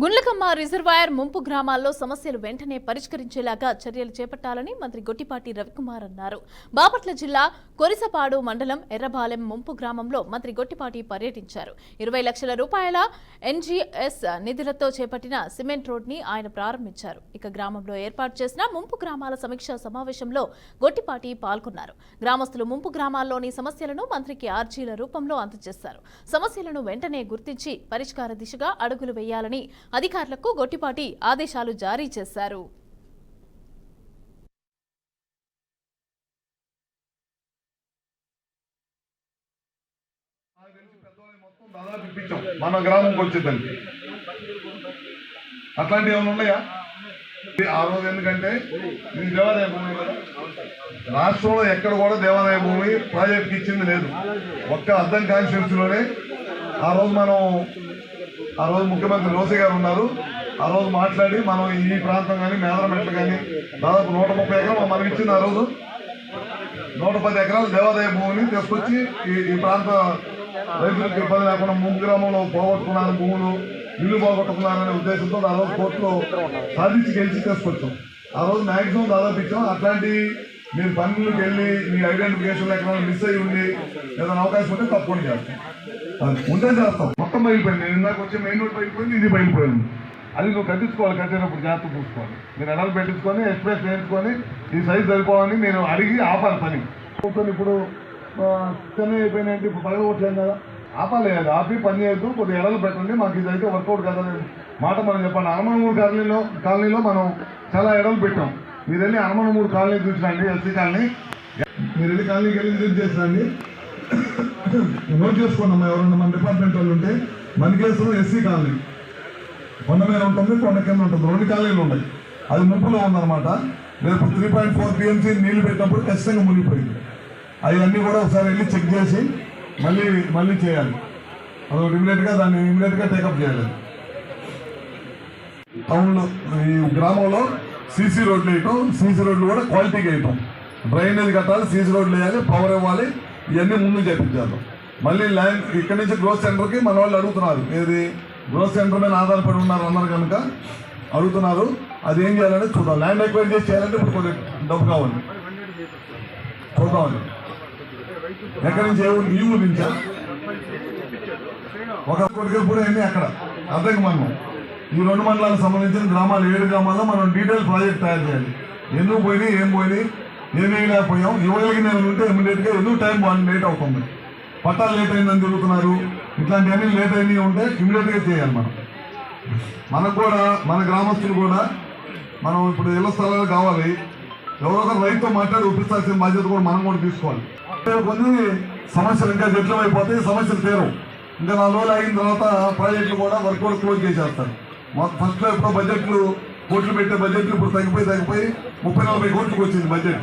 Gundlakamma reservoir ముంపు గ్రామాల్లో సమస్యలు వెంటనే పరిష్కరించేలాగా చర్యలు చేపట్టాలని మంత్రి గొట్టిపాటి రవికుమార్ అన్నారు. బాపట్ల జిల్లా కొరిసపాడు మండలం ఎర్రబాలెం ముంపు గ్రామంలో మంత్రి గొట్టిపాటి పర్యటించారు. 20 లక్షల రూపాయల ఎన్జీఎస్ నిధులతో చేపట్టిన సిమెంట్ రోడ్ ని ఆయన ప్రారంభించారు. ఇక గ్రామంలో ఏర్పాటు చేసిన ముంపు గ్రామాల సమీక్షా సమావేశంలో గొట్టిపాటి పాల్గొన్నారు. గ్రామస్తులు ముంపు గ్రామాల్లోని సమస్యలను మంత్రికి ఆర్జీల రూపంలో అందజేశారు. సమస్యలను వెంటనే గుర్తించి పరిష్కార దిశగా అడుగులు వేయాలని అధికారులకు గొట్టిపాటి ఆదేశాలు జారీ చేశారు. మన గ్రామంకి వచ్చేదానికి అట్లాంటివి ఏమైనా ఉన్నాయా? ఆ రోజు ఎందుకంటే ఇది దేవాదాయ భూమి కదా, రాష్ట్రంలో ఎక్కడ కూడా దేవాదాయ భూమి ప్రాజెక్ట్కి ఇచ్చింది లేదు. ఒక్క అద్దం కాన్స్టిట్యూన్సీలోనే ఆ రోజు ముఖ్యమంత్రి రోసే గారు ఉన్నారు. ఆ రోజు మాట్లాడి మనం ఈ ప్రాంతం కానీ మేదరమెట్లు కానీ దాదాపు 130 ఎకరాలు మనం ఇచ్చింది. ఆ రోజు 110 ఎకరాలు దేవాదాయ భూమిని తీసుకొచ్చి ఈ ప్రాంత రైతులకు ఇబ్బంది లేకుండా ముంపు గ్రామంలో పోగొట్టుకున్నారు, భూములు ఇల్లు పోగొట్టుకున్నారనే ఉద్దేశంతో ఆ రోజు కోర్టులో సాధించి గెలిచి తీసుకొచ్చాం. ఆ రోజు మ్యాక్సిమం దాదాపు ఇచ్చాం. అట్లాంటి మీరు పనులకు వెళ్ళి మీ ఐడెంటిఫికేషన్ ఎక్కడ మిస్ అయ్యి ఉండి ఏదైనా అవకాశం ఉంటే తప్పకుండా చేస్తాం. ఉంటే చేస్తాం. మొత్తం బయలుపోయింది. నేను ఇందాక వచ్చి మెయిన్ రోడ్ బయలుపోయింది, ఇది బయలుపోయింది. అది నువ్వు కట్టించుకోవాలి. కట్టేటప్పుడు జాగ్రత్త చూసుకోవాలి. మీరు ఎడలు పెట్టించుకొని ఎక్స్ప్రెస్ నేర్చుకొని ఈ సైజు సరిపోవాలని నేను అడిగి ఆపాలి పని. ఇప్పుడు చెన్నై అయిపోయినాయంటే ఇప్పుడు పగలగొట్టలేం కదా, ఆపాలి. అది ఆపి పని చేయొద్దు, కొద్దిగా ఎడలు పెట్టండి, మాకు ఇది అయితే వర్కౌట్ కదా మాట మనం చెప్పండి. హనుమనమూడు కాలనీలో మనం చాలా ఎడలు పెట్టాం. మీరు వెళ్ళి హనుమనమూడు కాలనీ చూసిరండి, ఎస్సీ కాలనీ. మీరు వెళ్ళి కాలనీకి వెళ్ళి విజిట్ చేసిరండి, నోట్ చేసుకున్నాం. ఎవరన్నా మన డిపార్ట్మెంట్ వాళ్ళు ఉంటే మనకేశ్వరం ఎస్సీ కాలనీ కొండ మీద ఉంటుంది, కొండ కింద ఉంటుంది, 2 కాలనీలు ఉన్నాయి. అది ముంపులో ఉందన్నమాట. రేపు 3.4 TMC నీళ్లు పెట్టినప్పుడు ఖచ్చితంగా మునిగిపోయింది. అవన్నీ కూడా ఒకసారి వెళ్ళి చెక్ చేసి మళ్ళీ చేయాలి. అదొకటి ఇమీడియట్గా టేకప్ చేయాలి. టౌన్లో ఈ గ్రామంలో సీసీ రోడ్లు వేయటం, సీసీ రోడ్లు కూడా క్వాలిటీగా వేయటం, డ్రైనేజ్ కట్టాలి, సీసీ రోడ్లు వేయాలి, పవర్ ఇవ్వాలి, ఇవన్నీ ముందు చేపించాలి. మళ్ళీ ల్యాండ్ ఇక్కడి నుంచి గ్రోత్ సెంటర్కి మన వాళ్ళు అడుగుతున్నారు. ఏది గ్రోత్ సెంటర్ మీద ఆధారపడి ఉన్నారు అందరు కనుక అడుగుతున్నారు. అది ఏం చేయాలంటే చూద్దాం. ల్యాండ్ ఎక్వైర్ చేసి చేయాలంటే ఇప్పుడు కొద్దిగా డబ్బు కావాలి, చూద్దామని. ఎక్కడి నుంచి ఏ ఊరు? ఈ ఊరు నుంచా? ఒక కొడుకుపూడి అన్నీ అక్కడ అద్దెకి మనం ఈ 2 మండలాలకు సంబంధించిన గ్రామాలు 7 గ్రామాల్లో మనం డీటెయిల్ ప్రాజెక్ట్ తయారు చేయాలి. ఎందుకు పోయినాయి, ఏం పోయినాయి, ఏమేమి లేకపోయాం, ఇవ్వగలిగిన ఉంటే ఇమీడియట్గా ఎందుకు టైం లేట్ అవుతుంది, పట్టాలు లేట్ అయిందని తిరుగుతున్నారు, ఇట్లాంటివన్నీ లేట్ అయినవి ఉంటే ఇమీడియట్గా చేయాలి. మనకు కూడా మన గ్రామస్తులు కూడా మనం ఇప్పుడు ఇళ్ల స్థలాలు కావాలి, ఎవరో ఒకరు రైతుతో మాట్లాడి ఒప్పించాల్సిన బాధ్యత కూడా మనం కూడా తీసుకోవాలి. కొన్ని సమస్యలు ఇంకా జటిలమైపోతాయి, సమస్యలు తీరవు. ఇంకా 4 రోజులు అయిన తర్వాత ప్రాజెక్టులు కూడా వర్క్ కూడా క్లోజ్ చేసేస్తారు. ఫస్ట్లో ఎప్పుడో బడ్జెట్లు కోట్లు పెట్టే బడ్జెట్లు ఇప్పుడు తగ్గిపోయి 30-40 కోట్లకు వచ్చింది బడ్జెట్.